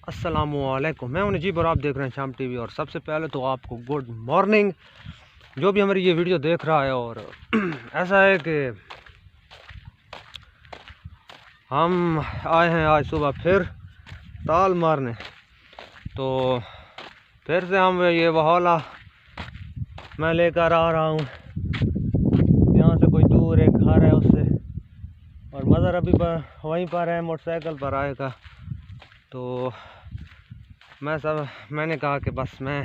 अस्सलामुअलैकुम, मैं हूं नजीब और आप देख रहे हैं शाम टीवी। और सबसे पहले तो आपको गुड मॉर्निंग, जो भी हमारी ये वीडियो देख रहा है। और ऐसा है कि हम आए हैं आज सुबह फिर ताल मारने। तो फिर से हम ये वहौला मैं लेकर आ रहा हूँ। यहाँ से कोई दूर एक घर है उससे, और मज़र अभी वहीं पर है, मोटरसाइकिल पर आएगा। तो मैंने कहा कि बस मैं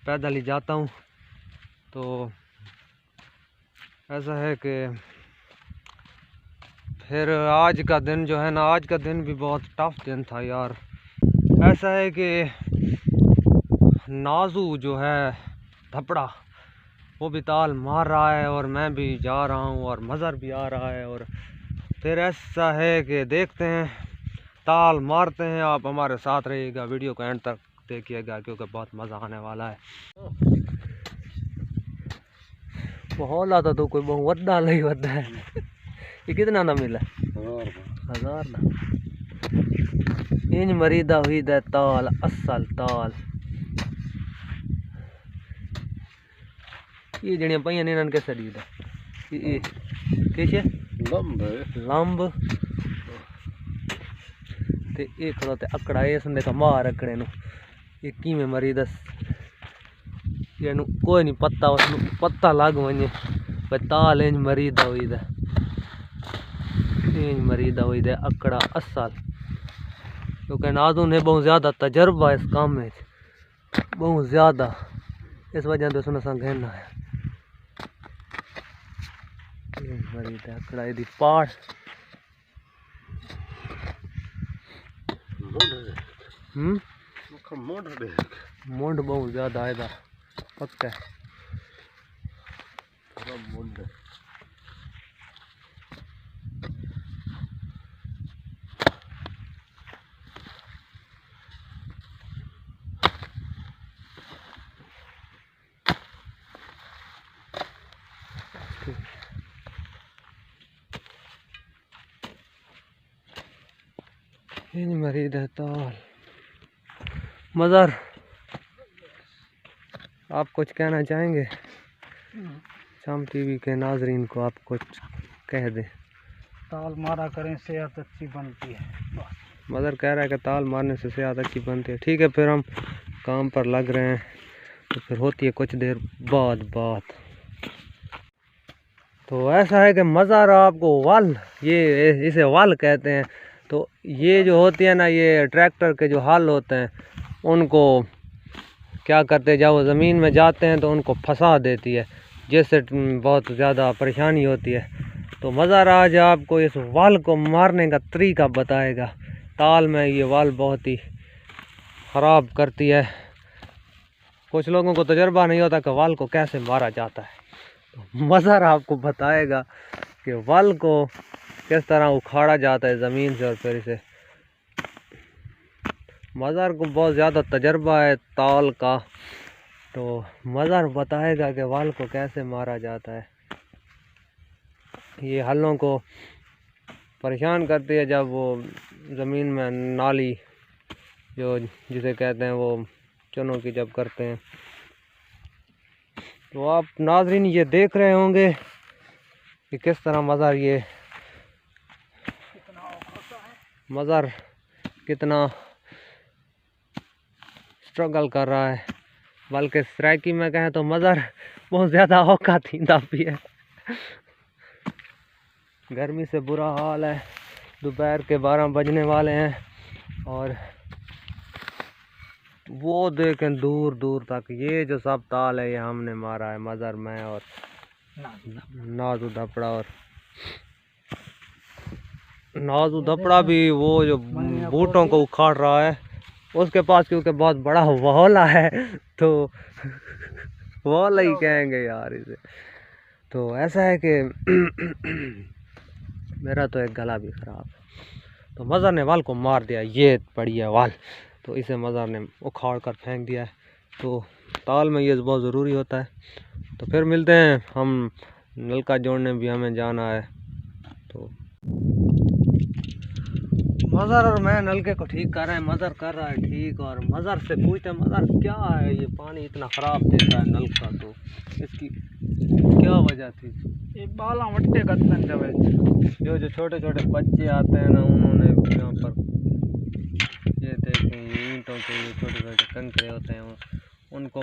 पैदल ही जाता हूँ। तो ऐसा है कि फिर आज का दिन जो है ना, आज का दिन भी बहुत टफ दिन था यार। ऐसा है कि नाजू जो है धपड़ा, वो भी ताल मार रहा है और मैं भी जा रहा हूँ और मज़र भी आ रहा है। और फिर ऐसा है कि देखते हैं, ताल मारते हैं। आप हमारे साथ रहिएगा, वीडियो को एंड तक देखिएगा क्योंकि बहुत मज़ा आने वाला है। माहौल आता तो कोई बहुत डाल ही होता है। ये कितना ना मिला? 1000 ना। इंज मरीदा हुई दे ताल, असल ताल। ये जड़ियां पाइयां ने इन्हन कैसे दी दा? ये कैसे लंब ते ये खड़ोते अकड़ा ये संदे का मार अकड़े नु। ये किवें मरी दस येनु कोई नहीं पता, उसनु पता लग वने पर ताल इंज मरीदा हुई दे, इंज मरीदा हुई दे अकड़ा असल। क्योंकि नादू ने बहुत ज़्यादा तजर्बा इस काम में, बहुत ज़्यादा, इस वजह से उसने संगना है। मरीदा अकड़ा यदि पाड़ मुंड बहुत ज्यादा आएगा पक्का मुंड। मरीद है ताल। मज़र, आप कुछ कहना चाहेंगे? शाम टीवी के नाजरीन को आप कुछ कह दें। ताल मारा करें, सेहत अच्छी बनती है। मज़र कह रहा है कि ताल मारने से सेहत अच्छी बनती है। ठीक है, फिर हम काम पर लग रहे हैं, तो फिर होती है कुछ देर बाद बात। तो ऐसा है कि मज़र आपको वाल, ये इसे वाल कहते हैं। तो ये जो होती है ना, ये ट्रैक्टर के जो हल होते हैं, उनको क्या करते हैं, जब वो ज़मीन में जाते हैं तो उनको फंसा देती है, जिससे बहुत ज़्यादा परेशानी होती है। तो मज़र आज आपको इस वाल को मारने का तरीका बताएगा। ताल में ये वाल बहुत ही ख़राब करती है। कुछ लोगों को तजर्बा नहीं होता कि वाल को कैसे मारा जाता है। तो मज़र आपको बताएगा कि वाल को किस तरह उखाड़ा जाता है ज़मीन से, और फिर इसे, मज़र को बहुत ज़्यादा तजर्बा है ताल का। तो मज़र बताएगा कि वाल को कैसे मारा जाता है। ये हलों को परेशान करती है जब वो ज़मीन में नाली, जो जिसे कहते हैं वो चनों की, जब करते हैं। तो आप नाज़रीन ये देख रहे होंगे कि किस तरह मज़र कितना स्ट्रगल कर रहा है। बल्कि सराकी में कहें तो मज़र बहुत ज़्यादा औका थींदा भी है। गर्मी से बुरा हाल है। दोपहर के 12 बजने वाले हैं और वो देखें दूर दूर तक ये जो सब ताल है, ये हमने मारा है, मज़र में और नाजू धपड़ा। और नाजू धपड़ा भी वो जो बूटों को उखाड़ रहा है, उसके पास क्योंकि बहुत बड़ा वहौला है, तो वहौला ही कहेंगे यार इसे। तो ऐसा है कि मेरा तो एक गला भी ख़राब है। तो मज़र ने वाल को मार दिया, ये पड़ी है वाल, तो इसे मज़र ने उखाड़ कर फेंक दिया है। तो ताल में ये बहुत ज़रूरी होता है। तो फिर मिलते हैं, हम नलका जोड़ने भी हमें जाना है। तो मज़र और मैं नलके को ठीक कर रहे हैं, मज़र कर रहा है ठीक, और मज़र से पूछते हैं मज़र क्या है ये पानी इतना ख़राब देता है नल का, तो इसकी क्या वजह थी? ये बाला मट्टे गत्तन जब जो छोटे छोटे बच्चे आते हैं ना, उन्होंने यहाँ पर ये देखें ये ईंटों के ये छोटे छोटे कंकरे होते हैं, उनको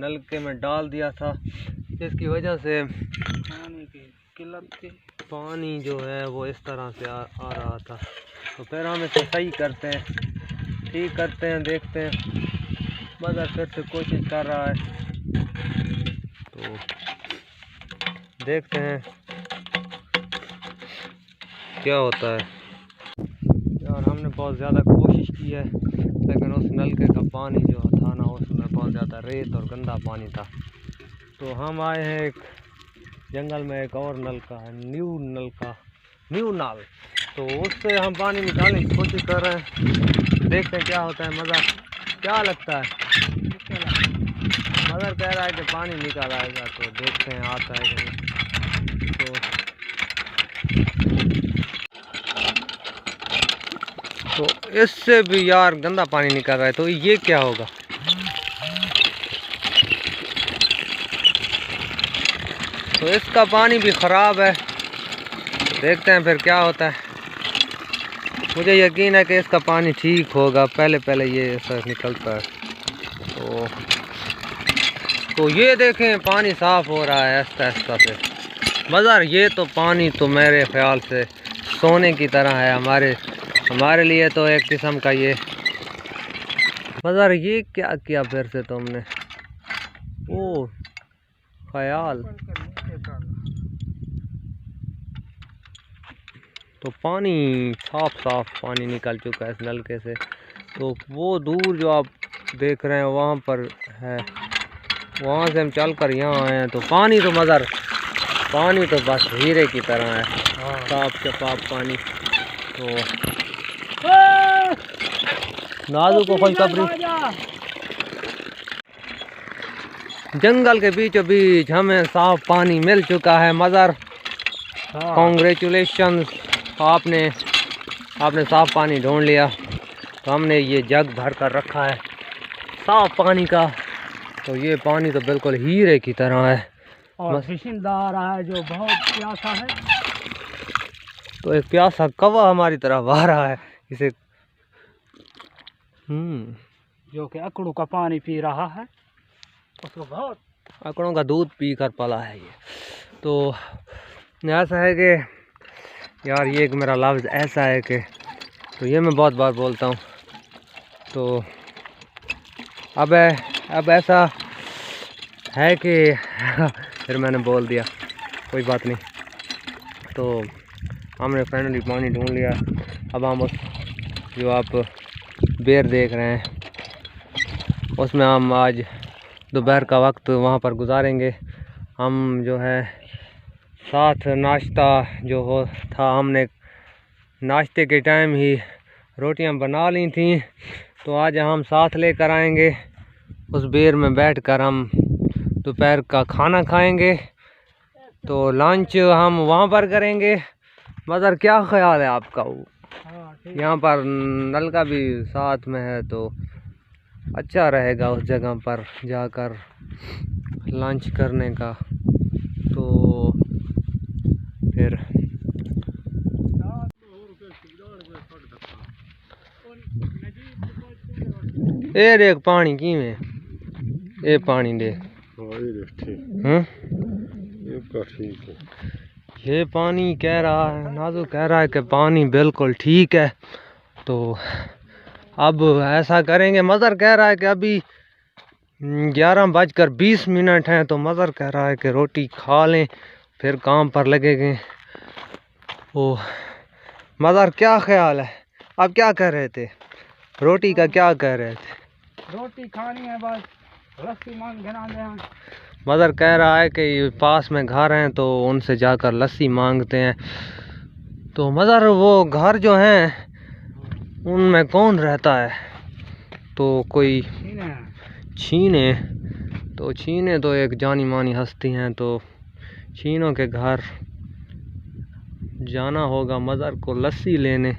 नलके में डाल दिया था, इसकी वजह से पानी की किल्लत थी। पानी जो है वो इस तरह से आ रहा था। तो फिर हम इसे सही करते हैं, ठीक करते हैं, देखते हैं। मज़र फिर से कोशिश कर रहा है, तो देखते हैं क्या होता है। यार हमने बहुत ज़्यादा कोशिश की है, लेकिन उस नलके का पानी जो था ना, उसमें बहुत ज़्यादा रेत और गंदा पानी था। तो हम आए हैं एक जंगल में, एक और नलका है, न्यू नाल, तो उससे हम पानी निकालने की कोशिश कर रहे हैं, देखते हैं क्या होता है। मज़ा क्या लगता है? मज़र कह रहा है कि पानी निकाल आएगा, तो देखते हैं आता है कि नहीं। तो इससे भी यार गंदा पानी निकल रहा है, तो ये क्या होगा? तो इसका पानी भी ख़राब है, देखते हैं फिर क्या होता है। मुझे यकीन है कि इसका पानी ठीक होगा, पहले ये ऐसा निकलता है। तो ये देखें पानी साफ़ हो रहा है आहिस्ता आहिस्ता से। मज़र ये तो पानी तो मेरे ख़्याल से सोने की तरह है हमारे लिए, तो एक किस्म का ये। मज़र ये क्या किया फिर से तुमने? ओ ख्याल, तो पानी साफ पानी निकल चुका है इस नलके से। तो वो दूर जो आप देख रहे हैं वहाँ पर है, वहाँ से हम चल कर यहाँ आए हैं। तो पानी तो मज़र पानी तो बस हीरे की तरह है, साफ शफाफ पानी। तो नाजू को खुशखबरी, जंगल के बीचों बीच हमें साफ पानी मिल चुका है। मज़र कॉन्ग्रेचुलेशंस, आपने साफ पानी ढूंढ लिया। तो हमने ये जग भर कर रखा है साफ पानी का, तो ये पानी तो बिल्कुल हीरे की तरह है और फिशिंदा आ रहा है जो बहुत प्यासा है। तो एक प्यासा कौवा हमारी तरफ आ रहा है, इसे जो कि अकड़ों का पानी पी रहा है, उसको बहुत अकड़ों का दूध पी कर पला है ये। तो ऐसा है कि यार ये एक मेरा लफ्ज़ ऐसा है कि, तो ये मैं बहुत बार बोलता हूँ। तो अब ऐसा है कि फिर मैंने बोल दिया, कोई बात नहीं। तो हमने फाइनली पानी ढूंढ लिया। अब हम उस जो आप बेर देख रहे हैं उसमें हम आज दोपहर का वक्त वहाँ पर गुजारेंगे। हम जो है साथ नाश्ता जो हो था, हमने नाश्ते के टाइम ही रोटियां बना ली थी, तो आज हम साथ लेकर आएंगे। उस बेर में बैठकर हम दोपहर का खाना खाएंगे। तो लंच हम वहाँ पर करेंगे। मज़र क्या ख्याल है आपका? यहाँ पर नल का भी साथ में है, तो अच्छा रहेगा उस जगह पर जाकर लंच करने का। तो फिर ये देख पानी की में, ये पानी देख, ठीक है। ये पानी कह रहा है, नाजू कह रहा है कि पानी बिल्कुल ठीक है। तो अब ऐसा करेंगे, मज़र कह रहा है कि अभी 11:20 हैं, तो मज़र कह रहा है कि रोटी खा लें फिर काम पर लगेंगे। ओ मज़र क्या ख्याल है? आप क्या कह रहे थे? रोटी का क्या कह रहे थे? रोटी खानी है, बस लस्सी मांग घना दे। मज़र कह रहा है कि पास में घर हैं, तो उनसे जाकर लस्सी मांगते हैं। तो मज़र वो घर जो हैं उनमें कौन रहता है? तो कोई छीने, तो छीने तो एक जानी मानी हस्ती हैं, तो छीनों के घर जाना होगा मज़र को लस्सी लेने,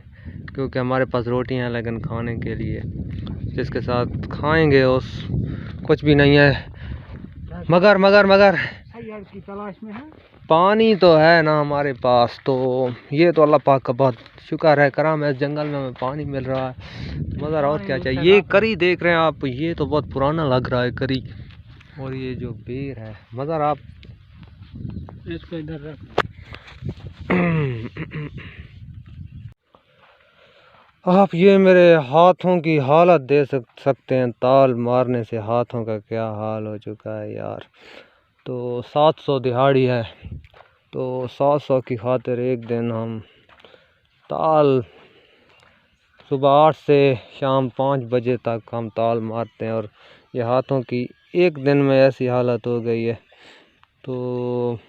क्योंकि हमारे पास रोटियां हैं लेकिन खाने के लिए जिसके साथ खाएंगे उस कुछ भी नहीं है। मगर मगर मगर सैयद की तलाश में है। पानी तो है ना हमारे पास, तो ये तो अल्लाह पाक का बहुत शुक्र है, करम है, इस जंगल में हमें पानी मिल रहा है। मगर और क्या चाहिए। ये करी देख रहे हैं आप, ये तो बहुत पुराना लग रहा है करी। और ये जो बेर है मगर आप इसको इधर रख। आप ये मेरे हाथों की हालत दे सकते हैं। ताल मारने से हाथों का क्या हाल हो चुका है यार। तो 700 दिहाड़ी है, तो 700 की खातिर एक दिन हम ताल सुबह 8 से शाम 5 बजे तक हम ताल मारते हैं। और ये हाथों की एक दिन में ऐसी हालत हो गई है। तो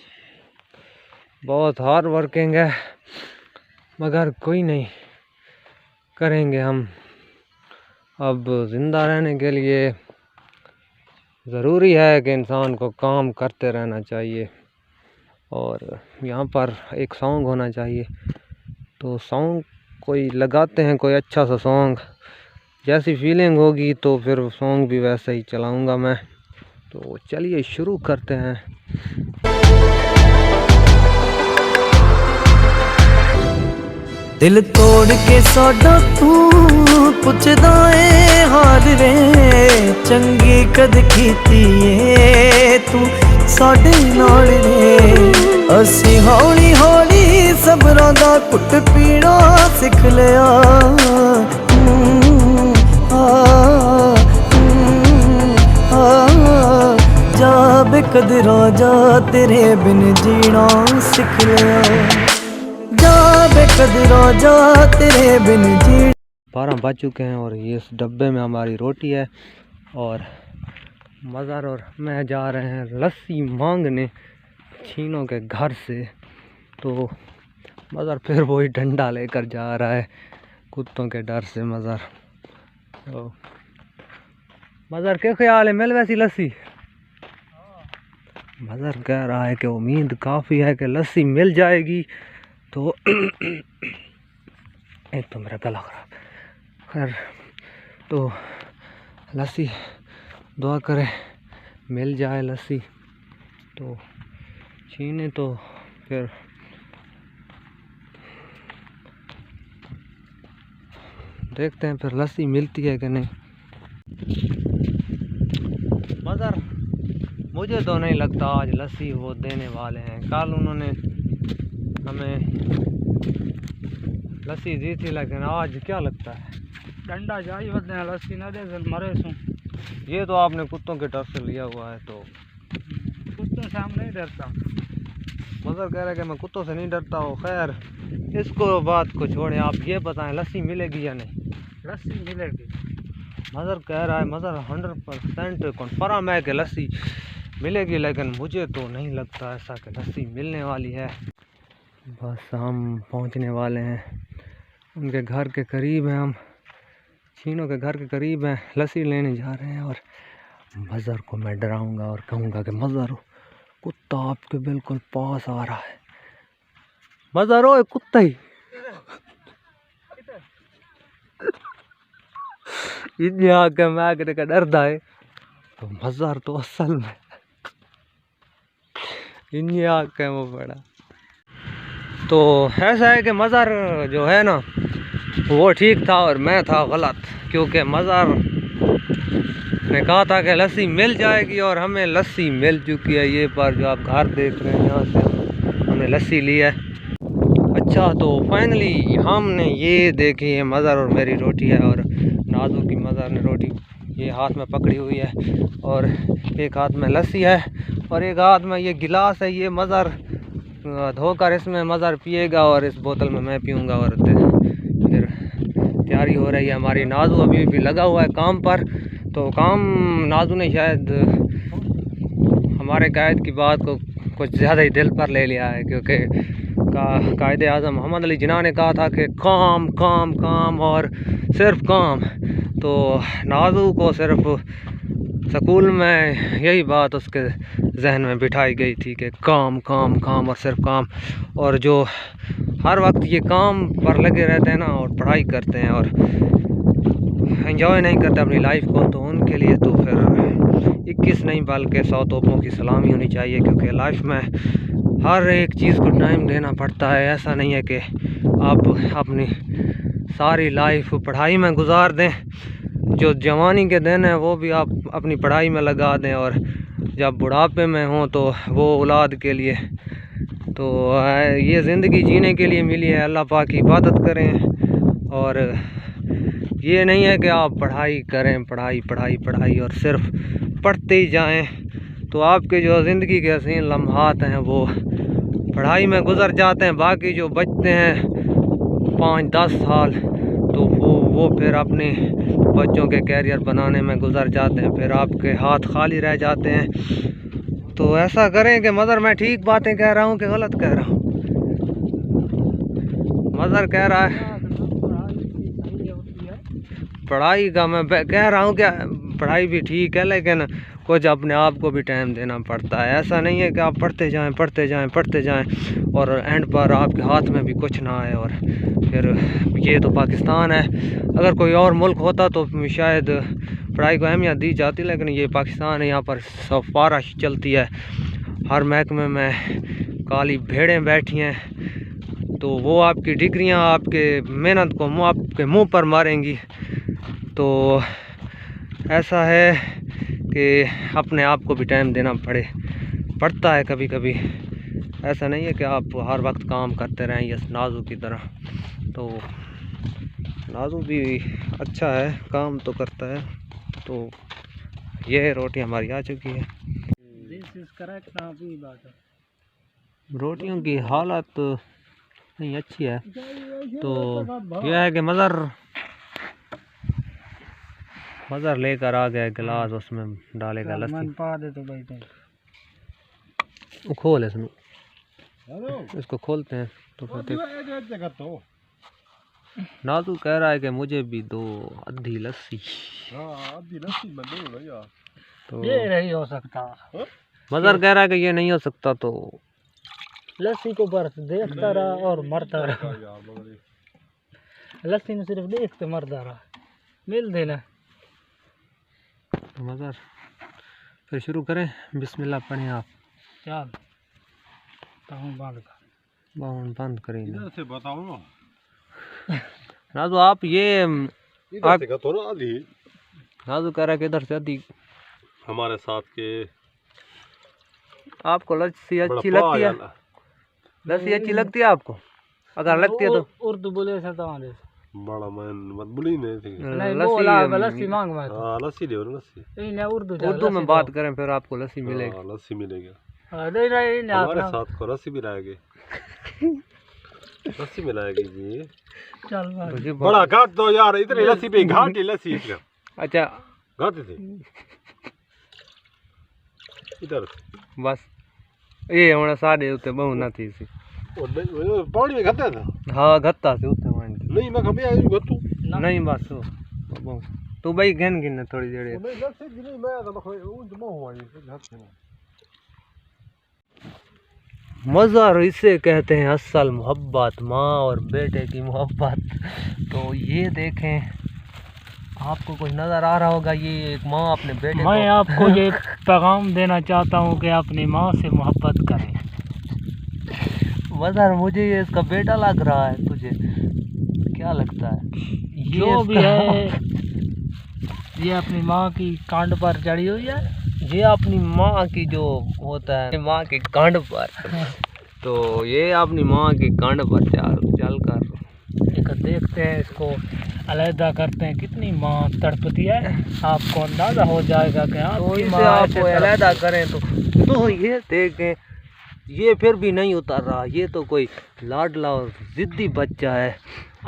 बहुत हार्ड वर्किंग है, मगर कोई नहीं, करेंगे हम। अब ज़िंदा रहने के लिए ज़रूरी है कि इंसान को काम करते रहना चाहिए। और यहाँ पर एक सॉन्ग होना चाहिए, तो सॉन्ग कोई लगाते हैं, कोई अच्छा सा सॉन्ग, जैसी फीलिंग होगी तो फिर सॉन्ग भी वैसे ही चलाऊँगा मैं। तो चलिए शुरू करते हैं। दिल तोड़ के साडा तू पुछदा ए हाल रे, चंगी कद कीती ए तू साडे नाल रे। असी हौली हौली सबरां दा घुट पीना सिख लिया। जा बेकदरा जा तेरे बिन जीना सिख लिया। जा बेकदरा जा तेरे बिन जी। 12 बज चुके हैं और ये इस डब्बे में हमारी रोटी है। और मज़र और मैं जा रहे हैं लस्सी मांगने छीनों के घर से। तो मज़र फिर वही डंडा लेकर जा रहा है कुत्तों के डर से। मज़र तो मज़र क्या ख्याल है, मिल वैसी लस्सी? मज़र कह रहा है कि उम्मीद काफ़ी है कि लस्सी मिल जाएगी। तो एक तो मेरा गला खराब, खैर तो लस्सी दुआ करें मिल जाए लस्सी। तो छीने तो फिर देखते हैं फिर लस्सी मिलती है कि नहीं। मगर मुझे तो नहीं लगता आज लस्सी वो देने वाले हैं। कल उन्होंने हमें लस्सी दी थी, लेकिन आज क्या लगता है डंडा जाई बदले लस्सी ना दे मरे सू। ये तो आपने कुत्तों के डर से लिया हुआ है। तो कुत्तों से हम नहीं डरता। मज़र कह रहा है कि मैं कुत्तों से नहीं डरता हूँ। खैर इसको बात को छोड़ें, आप ये बताएं लस्सी मिलेगी या नहीं? लस्सी मिलेगी। मज़र कह रहा है, मज़र 100% कन्फर्म है कि लस्सी मिलेगी, लेकिन मुझे तो नहीं लगता ऐसा कि लस्सी मिलने वाली है। बस हम पहुंचने वाले हैं, उनके घर के करीब हैं, हम छीनों के घर के करीब हैं, लस्सी लेने जा रहे हैं। और मज़र को मैं डराऊंगा और कहूँगा कि मज़र कुत्ता आपके बिल्कुल पास आ रहा है। मज़र ओ कुत्ता ही इतनी आके मैं आगे का डरता है। तो मज़र तो असल में इन्हीं आके वो बड़ा। तो ऐसा है कि मज़र जो है ना वो ठीक था और मैं था गलत, क्योंकि मज़र ने कहा था कि लस्सी मिल जाएगी और हमें लस्सी मिल चुकी है। ये पर जो आप घर देख रहे हैं यहाँ से हमने लस्सी ली है। अच्छा तो फाइनली हमने ये देखी है मज़र और मेरी रोटी है, और नाजू की मज़र ने रोटी ये हाथ में पकड़ी हुई है, और एक हाथ में लस्सी है और एक हाथ में ये गिलास है। ये मज़र धोकर इसमें मज़र पिएगा और इस बोतल में मैं पीऊँगा। और फिर तैयारी हो रही है हमारी। नाजू अभी भी लगा हुआ है काम पर। तो काम नाजू ने शायद हमारे कायद की बात को कुछ ज़्यादा ही दिल पर ले लिया है, क्योंकि कायदे आज़म मोहम्मद अली जिन्ना ने कहा था कि काम काम काम और सिर्फ काम। तो नाजू को सिर्फ स्कूल में यही बात उसके जहन में बिठाई गई थी कि काम काम काम और सिर्फ काम, और जो हर वक्त ये काम पर लगे रहते हैं ना और पढ़ाई करते हैं और एंजॉय नहीं करते अपनी लाइफ को, तो उनके लिए तो फिर 21 नहीं बल्कि 100 तोपों की सलामी होनी चाहिए, क्योंकि लाइफ में हर एक चीज़ को टाइम देना पड़ता है। ऐसा नहीं है कि आप अपनी सारी लाइफ पढ़ाई में गुजार दें, जो जवानी के दिन है वो भी आप अपनी पढ़ाई में लगा दें, और जब बुढ़ापे में हों तो वो औलाद के लिए। तो ये ज़िंदगी जीने के लिए मिली है, अल्लाह पाक की इबादत करें, और ये नहीं है कि आप पढ़ाई करें, पढ़ाई पढ़ाई पढ़ाई और सिर्फ पढ़ते ही जाएं, तो आपके जो ज़िंदगी के हसीन लम्हात हैं वो पढ़ाई में गुजर जाते हैं। बाकी जो बचते हैं 5-10 साल तो वो फिर अपने बच्चों के कैरियर बनाने में गुजर जाते हैं, फिर आपके हाथ खाली रह जाते हैं। तो ऐसा करें कि मदर मैं ठीक बातें कह रहा हूँ कि गलत कह रहा हूँ? मदर कह रहा है पढ़ाई का, मैं कह रहा हूँ कि पढ़ाई भी ठीक है, लेकिन कुछ अपने आप को भी टाइम देना पड़ता है। ऐसा नहीं है कि आप पढ़ते जाएं पढ़ते जाएं पढ़ते जाएं और एंड पर आपके हाथ में भी कुछ ना आए। और फिर ये तो पाकिस्तान है, अगर कोई और मुल्क होता तो शायद पढ़ाई को अहमियत दी जाती, लेकिन ये पाकिस्तान है, यहाँ पर सफारश चलती है, हर महकमे में काली भेड़ें बैठी हैं, तो वो आपकी डिग्रियां आपके मेहनत को आपके मुंह पर मारेंगी। तो ऐसा है कि अपने आप को भी टाइम देना पड़ता है कभी कभी। ऐसा नहीं है कि आप हर वक्त काम करते रहें ये नाजू की तरह। तो नाजू भी अच्छा है, काम तो करता है। तो ये रोटी हमारी आ चुकी है। रोटियों की हालत नहीं अच्छी है, तो यह है कि मज़र लेकर आ गया गिलास, उसमें डालेगा लस्सी। खोल इसको खोलते हैं तो फिर नाजू कह रहा है कि मुझे भी दो आधी लस्सी। तो ये नहीं हो सकता। मज़र कह रहा है कि ये नहीं हो सकता, तो लस्सी को बर्फ देखता रहा और मरता रहा। लस्सी में सिर्फ देखते मरता रहा। मिल देना मज़र फिर शुरू करें। बिस्मिल्लाह पढ़ें आप। चल बाउंड बंद करेंगे। से बताओ ना नाजू आप ये इधर से तो ना आधी नाजू कह रहा है कि इधर से आधी हमारे साथ के। आपको लस्सी अच्छी लगती है? लस्सी अच्छी लगती है आपको? अगर लगती है तो उर्दू बोले से बड़ा मैं मत बोली नहीं लस्सी मांग मैं। हां लस्सी दे लस्सी नहीं उर्दू में बात करें फिर आपको लस्सी मिलेगी। हां लस्सी मिलेगी। नहीं हमारे साथ को लस्सी भी लाएगी। लस्सी मिलाएगी जी। चल बड़ा घाट दो यार, इतनी लस्सी पे घाट ही लस्सी इसका। अच्छा घाट थी इधर बस ये होना साढ़े उत्ते बहु ना थी सी पानी में घटा था। हाँ घत्ता से उत्ते मान नहीं मैं कभी आई घटू नहीं बस हो बहु तो भाई घन गिन थोड़ी देर नहीं लस्सी जी नहीं मैं तो उन जमा हुआ ये घाट से। मज़र इसे कहते हैं असल मोहब्बत, माँ और बेटे की मोहब्बत। तो ये देखें, आपको कुछ नज़र आ रहा होगा, ये एक माँ अपने बेटे मैं आपको ये पैगाम देना चाहता हूँ कि अपनी माँ से मोहब्बत करें। मज़र मुझे ये इसका बेटा लग रहा है, तुझे क्या लगता है? जो भी है ये अपनी माँ की कांड पर चढ़ी हुई है। ये अपनी माँ की जो होता है माँ के कांड पर, तो ये अपनी माँ की कांड पर चल कर देखते हैं, इसको अलहदा करते हैं, कितनी माँ तड़पती है। आपको अंदाज़ा हो जाएगा कि आपको अलहदा करें तो ये देखें, ये फिर भी नहीं उतर रहा। ये तो कोई लाडला और ज़िद्दी बच्चा है।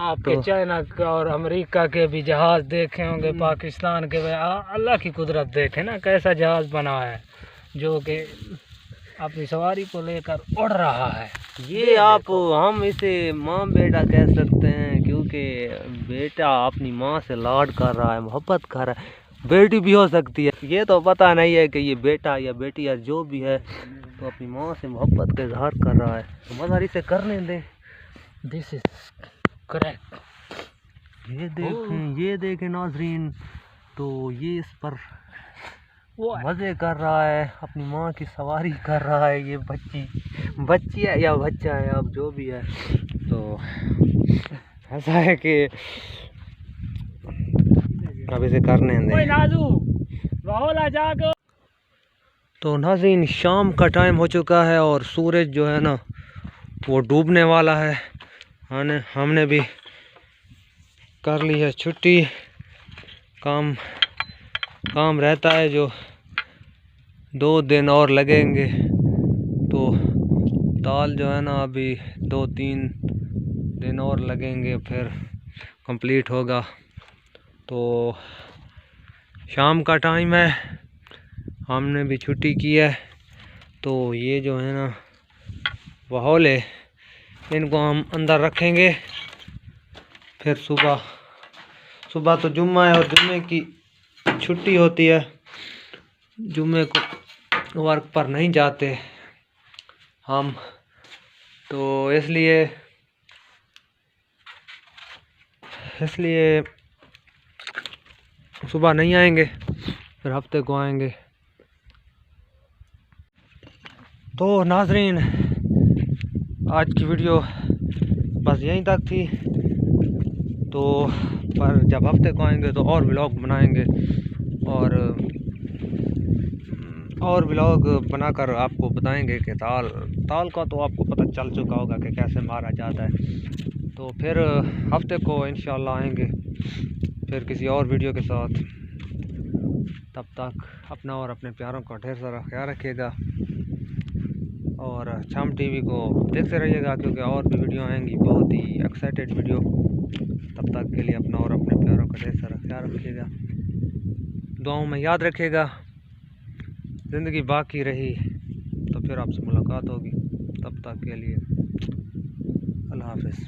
आपके तो चाइना और अमेरिका के भी जहाज़ देखे होंगे, पाकिस्तान के अल्लाह की कुदरत देखे ना, कैसा जहाज़ बना है जो कि अपनी सवारी को लेकर उड़ रहा है। ये आप हम इसे माँ बेटा कह सकते हैं, क्योंकि कि बेटा अपनी माँ से लाड कर रहा है, मोहब्बत कर रहा है। बेटी भी हो सकती है, ये तो पता नहीं है कि ये बेटा या बेटी या जो भी है, तो अपनी माँ से मोहब्बत का इजहार कर रहा है। तो मज़ार इसे करने दें। This is correct. ये देखें नाजरीन, तो ये इस पर वो मज़े कर रहा है, अपनी माँ की सवारी कर रहा है। ये बच्ची है या बच्चा है, अब जो भी है। तो ऐसा है कि अब इसे करने दें। नाजू बाहोला जागो। तो नाज़रीन शाम का टाइम हो चुका है और सूरज जो है ना वो डूबने वाला है। हमने भी कर ली है छुट्टी। काम रहता है जो 2 दिन और लगेंगे। तो ताल जो है ना अभी 2-3 दिन और लगेंगे, फिर कंप्लीट होगा। तो शाम का टाइम है, हमने भी छुट्टी की है। तो ये जो है ना वाहौले, इनको हम अंदर रखेंगे। फिर सुबह तो जुम्मा है और जुम्मे की छुट्टी होती है, जुम्मे को वर्क पर नहीं जाते हम, तो इसलिए सुबह नहीं आएंगे, फिर हफ्ते को आएंगे। तो नाजरीन आज की वीडियो बस यहीं तक थी। तो पर जब हफ्ते को आएंगे तो और व्लॉग बनाएंगे और व्लॉग बनाकर आपको बताएंगे कि ताल का तो आपको पता चल चुका होगा कि कैसे मारा जाता है। तो फिर हफ्ते को इंशाल्लाह आएंगे फिर किसी और वीडियो के साथ। तब तक अपना और अपने प्यारों का ढेर सारा ख्याल रखिएगा और शाम टीवी को देखते रहिएगा, क्योंकि और भी वीडियो आएंगी, बहुत ही एक्साइटेड वीडियो। तब तक के लिए अपना और अपने प्यारों का ढेर सारा ख्याल रखिएगा, दुआओं में याद रखिएगा। ज़िंदगी बाकी रही तो फिर आपसे मुलाकात होगी। तब तक के लिए अल्लाह हाफ़िज़।